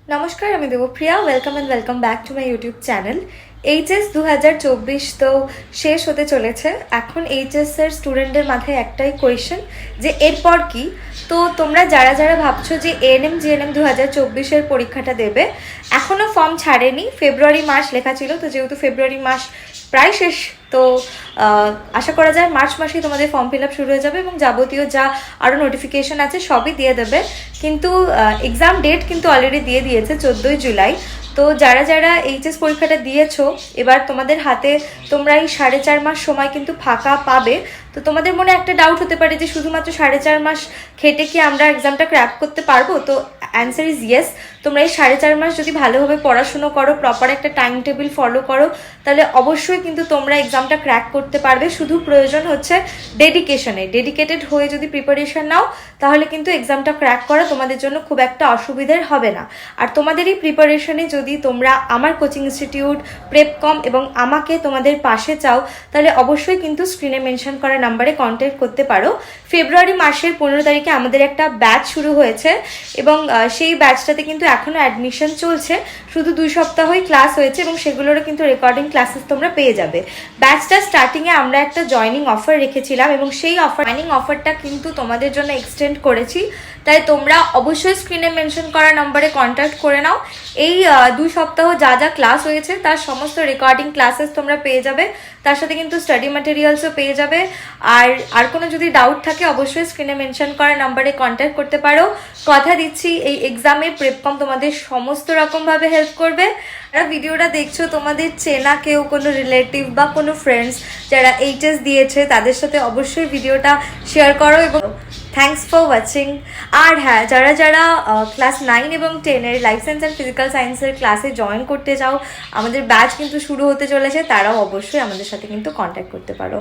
নমস্কার, আমি Debapriya. Welcome and welcome back to my YouTube channel. HS 2024 তো শেষ হতে চলেছে। এখন এইচএস এর স্টুডেন্টদের মাথায় একটাই কোয়েশ্চেন যে এরপর কি। তো তোমরা যারা যারা ভাবছো যে এএনএম জিএনএম 2024-এর পরীক্ষাটা দেবে, এখনও ফর্ম ছাড়েনি। ফেব্রুয়ারি মাস লেখা ছিল, তো যেহেতু ফেব্রুয়ারি মাস প্রায় শেষ, তো আশা করা যায় মার্চ মাসেই তোমাদের ফর্ম ফিল আপ শুরু হয়ে যাবে এবং যাবতীয় যা আরও নোটিফিকেশন আছে সবই দিয়ে দেবে। কিন্তু এক্সাম ডেট কিন্তু অলরেডি দিয়ে দিয়েছে 14ই জুলাই। তো যারা যারা এইচএস পরীক্ষাটা দিয়েছো, এবার তোমাদের হাতে তোমরা এই 4.5 মাস সময় কিন্তু ফাঁকা পাবে। তো তোমাদের মনে একটা ডাউট হতে পারে যে শুধুমাত্র 4.5 মাস খেটে কি আমরা এক্সামটা ক্র্যাক করতে পারবো? তো অ্যান্সার ইজ ইয়েস। তোমরা এই 4.5 মাস যদি ভালোভাবে পড়াশুনো করো, প্রপার একটা টাইম টেবিল ফলো করো, তাহলে অবশ্যই কিন্তু তোমরা এক্সামটা ক্র্যাক করতে পারবে। শুধু প্রয়োজন হচ্ছে ডেডিকেটেড হয়ে যদি প্রিপারেশন নাও, তাহলে কিন্তু এক্সামটা ক্র্যাক করা তোমাদের জন্য খুব একটা অসুবিধার হবে না। আর তোমাদের এই প্রিপারেশনে যদি তোমরা আমার কোচিং ইনস্টিটিউট, প্রেপকম এবং আমাকে তোমাদের পাশে চাও, তাহলে অবশ্যই কিন্তু স্ক্রিনে মেনশন করা নাম্বারে কন্ট্যাক্ট করতে পারো। ফেব্রুয়ারি মাসের 15 তারিখে আমাদের একটা ব্যাচ শুরু হয়েছে এবং সেই ব্যাচটাতে কিন্তু এখনও অ্যাডমিশন চলছে। শুধু 2 সপ্তাহই ক্লাস হয়েছে এবং সেগুলোরও কিন্তু রেকর্ডিং ক্লাসেস তোমরা পেয়ে যাবে। ব্যাচটা স্টার্টিংয়ে আমরা একটা জয়নিং অফার রেখেছিলাম এবং সেই জয়নিং অফারটা কিন্তু তোমাদের জন্য এক্সটেন্ড করেছি। তাই তোমরা অবশ্যই স্ক্রিনে মেনশন করা নাম্বারে কন্ট্যাক্ট করে নাও। এই 2 সপ্তাহ যা যা ক্লাস হয়েছে তার সমস্ত রেকর্ডিং ক্লাসেস তোমরা পেয়ে যাবে, তার সাথে কিন্তু স্টাডি ম্যাটেরিয়ালসও পেয়ে যাবে। আর কোনো যদি ডাউট থাকে অবশ্যই স্ক্রিনে মেনশন করা নাম্বারে কন্ট্যাক্ট করতে পারো। কথা দিচ্ছি এই এক্সামে প্রেপকম তোমাদের সমস্ত রকমভাবে হেল্প করবে। যারা ভিডিওটা দেখছো, তোমাদের চেনা কেউ, কোনো রিলেটিভ বা কোনো ফ্রেন্ডস যারা এইচএস দিয়েছে, তাদের সাথে অবশ্যই ভিডিওটা শেয়ার করো। এবং থ্যাংকস ফর ওয়াচিং। আর হ্যাঁ, যারা যারা ক্লাস 9 এবং 10-এর লাইফ সায়েন্স অ্যান্ড ফিজিক্যাল সায়েন্সের ক্লাসে জয়েন করতে চাও, আমাদের ব্যাচ কিন্তু শুরু হতে চলেছে, তারাও অবশ্যই আমাদের সাথে কিন্তু কন্ট্যাক্ট করতে পারো।